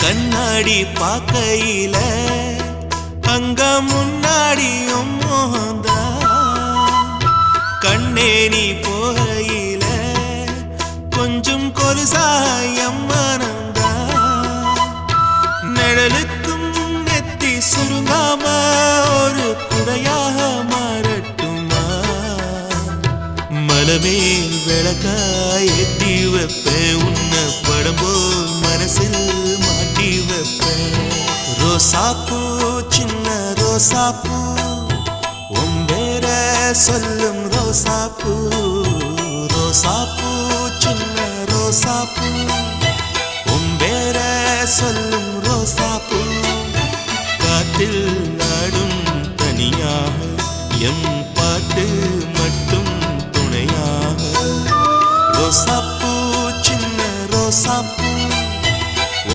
கண்ணாடி பார்க்கையில அங்க முன்னாடியும் மோகந்தா கண்ணே நீ போகையில கொஞ்சம் கொலுசாயம் மனந்தா நிழலுக்கும் நெத்தி சுருங்காம ஒரு குடையாக மாறட்டுமா மலமேல் விளக்காய் ஏத்தி வைப்பேன் உன்னை படம் போல் மனசில் மாட்டி வைப்பேன் ரோசாப்பூ சின்ன ரோசாப்பூ உம்பேர சொல்லும் ரோசாப்பூ ரோசாப்பூ சின்ன ரோசாப்பூ உம்பேர சொல்லும் ரோசாப்பூ காற்றில் நாடும் தனியாக எம் பாட்டு மட்டும் துணையாக ரோசாப்பூ சின்ன ரோசாப்பூ